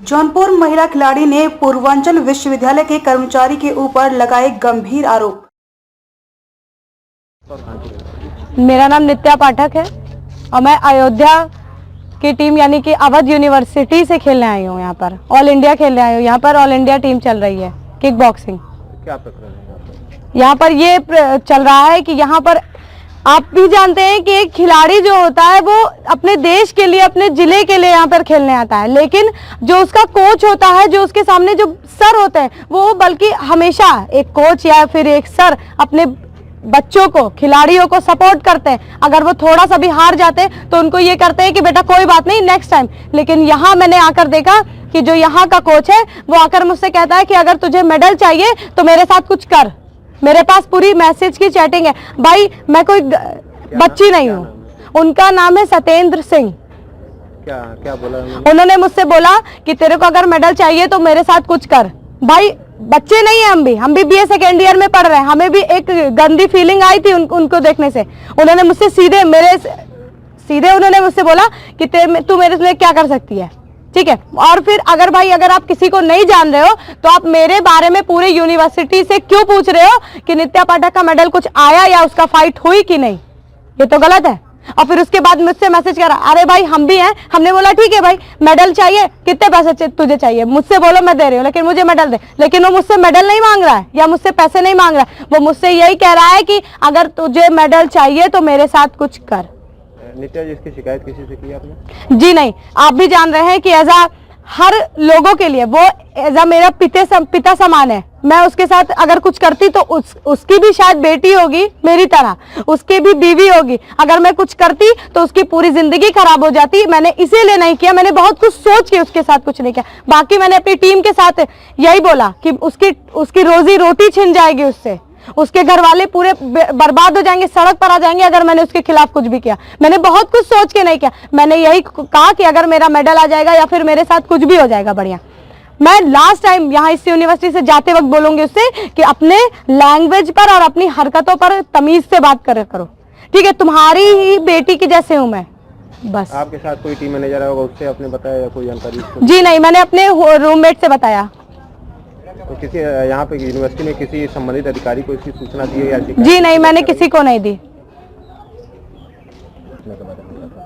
जौनपुर महिला खिलाड़ी ने पूर्वांचल विश्वविद्यालय के कर्मचारी के ऊपर लगाए गंभीर आरोप। मेरा नाम नित्या पाठक है और मैं अयोध्या की टीम यानी कि अवध यूनिवर्सिटी से खेलने आई हूँ। यहाँ पर ऑल इंडिया खेलने आई हूँ। यहाँ पर ऑल इंडिया टीम चल रही है किक बॉक्सिंग। क्या प्रकरण है यहाँ पर ये चल रहा है कि यहाँ पर आप भी जानते हैं कि एक खिलाड़ी जो होता है वो अपने देश के लिए, अपने जिले के लिए यहाँ पर खेलने आता है, लेकिन जो उसका कोच होता है, जो उसके सामने जो सर होते हैं, वो बल्कि हमेशा एक कोच या फिर एक सर अपने बच्चों को, खिलाड़ियों को सपोर्ट करते हैं। अगर वो थोड़ा सा भी हार जाते हैं तो उनको ये करते हैं कि बेटा कोई बात नहीं, नेक्स्ट टाइम। लेकिन यहाँ मैंने आकर देखा कि जो यहाँ का कोच है वो आकर मुझसे कहता है कि अगर तुझे मेडल चाहिए तो मेरे साथ कुछ कर। मेरे पास पूरी मैसेज की चैटिंग है। भाई मैं कोई बच्ची नहीं हूँ। उनका नाम है सत्येंद्र सिंह। क्या बोला उन्होंने मुझसे बोला कि तेरे को अगर मेडल चाहिए तो मेरे साथ कुछ कर। भाई बच्चे नहीं है, हम भी बीए सेकेंड ईयर में पढ़ रहे हैं। हमें भी एक गंदी फीलिंग आई थी उनको देखने से। उन्होंने मुझसे सीधे उन्होंने मुझसे बोला कि तू मेरे लिए क्या कर सकती है, ठीक है। और फिर अगर आप किसी को नहीं जान रहे हो तो आप मेरे बारे में पूरे यूनिवर्सिटी से क्यों पूछ रहे हो कि नित्या पाठक का मेडल कुछ आया या उसका फाइट हुई कि नहीं? ये तो गलत है। और फिर उसके बाद मुझसे मैसेज करा, अरे भाई हम भी हैं। हमने बोला ठीक है भाई, मेडल चाहिए, कितने पैसे तुझे चाहिए मुझसे बोलो, मैं दे रही हूँ, लेकिन मुझे मेडल दे। लेकिन वो मुझसे मेडल नहीं मांग रहा है या मुझसे पैसे नहीं मांग रहा है। वो मुझसे यही कह रहा है कि अगर तुझे मेडल चाहिए तो मेरे साथ कुछ कर। नित्या जी, इसकी शिकायत किसी से की आपने? जी नहीं, आप भी जान रहे हैं कि हर लोगों के लिए वो मेरा पिता समान है। मैं उसके साथ अगर कुछ करती तो उसकी भी शायद बेटी होगी मेरी तरह, उसकी भी बीवी होगी। अगर मैं कुछ करती तो उसकी पूरी जिंदगी खराब हो जाती। मैंने इसीलिए नहीं किया, मैंने बहुत कुछ सोच के उसके साथ कुछ नहीं किया। बाकी मैंने अपनी टीम के साथ यही बोला कि उसकी रोजी रोटी छिन जाएगी, उससे उसके घर वाले पूरे बर्बाद हो जाएंगे, सड़क पर आ जाएंगे अगर मैंने उसके खिलाफ कुछ भी किया। मैंने बहुत कुछ सोच के नहीं किया। मैंने यही कहा कि अगर मेरा मेडल आ जाएगा या फिर मेरे साथ कुछ भी हो जाएगा बढ़िया, मैं लास्ट टाइम यहाँ इस यूनिवर्सिटी से जाते वक्त बोलूंगी उससे कि अपने लैंग्वेज पर और अपनी हरकतों पर तमीज से बात करो, ठीक है। तुम्हारी ही बेटी की जैसे हूँ मैं, बस। आपके साथ कोई टीम मैनेजर होगा, उससे आपने बताया या कोई जानकारी? जी नहीं, मैंने अपने रूममेट से बताया। तो किसी यहाँ पे यूनिवर्सिटी में किसी संबंधित अधिकारी को इसकी सूचना दी है या? जी नहीं, मैंने किसी को नहीं दी।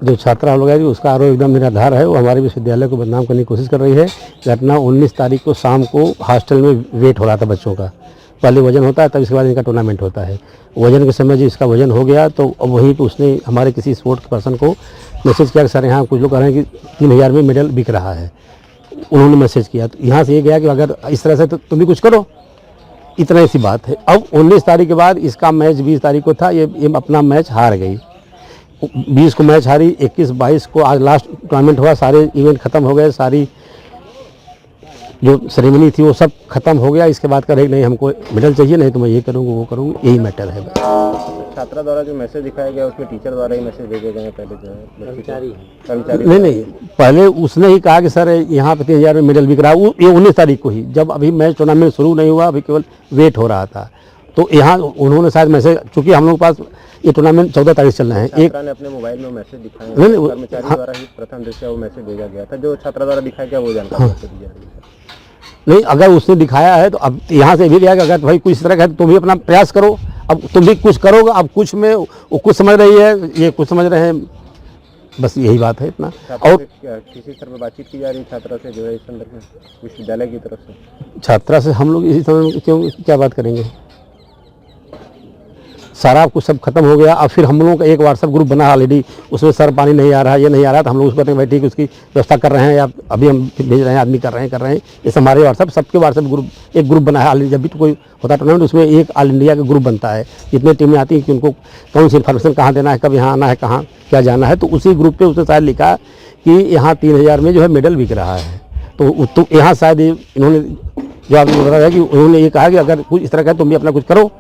जो छात्रा लोग है उसका आरोप एकदम निराधार है। वो हमारे विश्वविद्यालय को बदनाम करने की कोशिश कर रही है। घटना 19 तारीख को शाम को हॉस्टल में वेट हो रहा था बच्चों का। पहले वजन होता है, तब इसके बाद इनका टूर्नामेंट होता है। वजन के समय जो इसका वजन हो गया तो अब वहीं पर उसने हमारे किसी स्पोर्ट्स पर्सन को मैसेज किया कि सर यहाँ कुछ लोग कह रहे हैं कि 3000 में मेडल बिक रहा है। उन्होंने मैसेज किया तो यहाँ से ये गया कि अगर इस तरह से तो तुम भी कुछ करो, इतना सी बात है। अब 19 तारीख के बाद इसका मैच 20 तारीख को था। ये अपना मैच हार गई। 20 को मैच हारी, 21-22 को आज लास्ट टूर्नामेंट हुआ। सारे इवेंट ख़त्म हो गए, सारी जो सेरेमनी थी वो सब खत्म हो गया। इसके बाद कह नहीं हमको मेडल चाहिए, नहीं तो मैं ये करूँगा वो करूँगा, यही मैटर है। छात्रा द्वारा जो मैसेज दिखाया गया उसमें टीचर द्वारा ही मैसेज भेजे गए पहले जो है कर्मचारी? नहीं, पहले उसने ही कहा कि सर यहाँ पे 3000 में मेडल बिक रहा है। ये 19 तारीख को ही, जब अभी मैच टूर्नामेंट शुरू नहीं हुआ, अभी केवल वेट हो रहा था, तो यहाँ उन्होंने शायद मैसेज, चूँकि हम लोग के पास ये टूर्नामेंट 14 तारीख चलना है। एक ने अपने मोबाइल में मैसेज दिखाया, कर्मचारी द्वारा ही प्रथम दृष्टया वो मैसेज भेजा गया था। जो छात्रा द्वारा दिखाया गया वो जानकारी दी जा रही है। नहीं, अगर उसने दिखाया है तो अब यहाँ से भी दिया कि अगर भाई कुछ इस तरह का है तो तुम भी अपना प्रयास करो। अब तुम भी कुछ करोगे। अब कुछ में वो कुछ समझ रही है, ये कुछ समझ रहे हैं, बस यही बात है इतना। और किसी तरह बातचीत की जा रही है छात्रा से जो है इस संदर्भ में विश्वविद्यालय की तरफ से? छात्रा से हम लोग इसी समय क्यों क्या बात करेंगे? सारा कुछ सब खत्म हो गया। अब फिर हम लोगों का एक व्हाट्सएप ग्रुप बना ऑलरेडी, उसमें सर पानी नहीं आ रहा है, ये नहीं आ रहा, तो हम लोग उसको कहते हैं भाई ठीक, उसकी व्यवस्था कर रहे हैं या अभी हम भेज रहे हैं, आदमी कर रहे हैं। इस हमारे व्हाट्सएप सबके व्हाट्सएप ग्रुप, एक ग्रुप बना है ऑलरेडी। जब भी तो कोई होता टूर्नामेंट उसमें एक ऑल इंडिया का ग्रुप बनता है, जितने टीमें आती हैं कि उनको कौन सी इन्फॉर्मेशन कहाँ देना है, कब यहाँ आना है, कहाँ क्या जाना है। तो उसी ग्रुप पर उसने शायद लिखा कि यहाँ 3000 में जो है मेडल बिक रहा है। तो यहाँ शायद इन्होंने जो आपने बताया कि उन्होंने ये कहा कि अगर कुछ इस तरह का तुम भी अपना कुछ करो।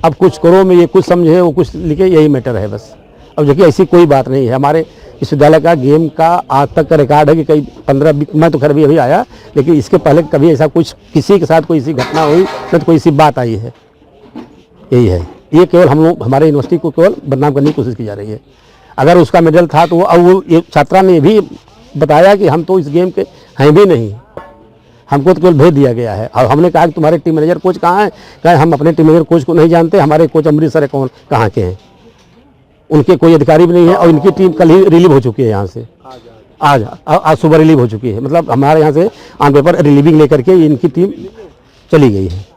अब कुछ करो में ये कुछ समझे वो कुछ लिखे, यही मैटर है बस। अब जो कि ऐसी कोई बात नहीं है। हमारे विश्वविद्यालय का गेम का आज तक का रिकॉर्ड है कि कई 15-20, मैं तो खैर अभी आया, लेकिन इसके पहले कभी ऐसा कुछ किसी के साथ कोई ऐसी घटना हुई न तो कोई ऐसी बात आई है। यही है, ये केवल हम लोग हमारे यूनिवर्सिटी को केवल बदनाम करने की कोशिश की जा रही है। अगर उसका मेडल था तो वो छात्रा ने भी बताया कि हम तो इस गेम के हैं भी नहीं। हमको तो केवल भेज दिया गया है। और हमने कहा कि तुम्हारे टीम मैनेजर कोच कहाँ है? कहा हम अपने टीम मैनेजर कोच को नहीं जानते, हमारे कोच अमृतसर है, कौन कहाँ के हैं, उनके कोई अधिकारी भी नहीं है। और इनकी टीम कल ही रिलीव हो चुकी है यहाँ से, आज सुबह रिलीव हो चुकी है। मतलब हमारे यहाँ से ऑन पेपर रिलीविंग लेकर के इनकी टीम चली गई है।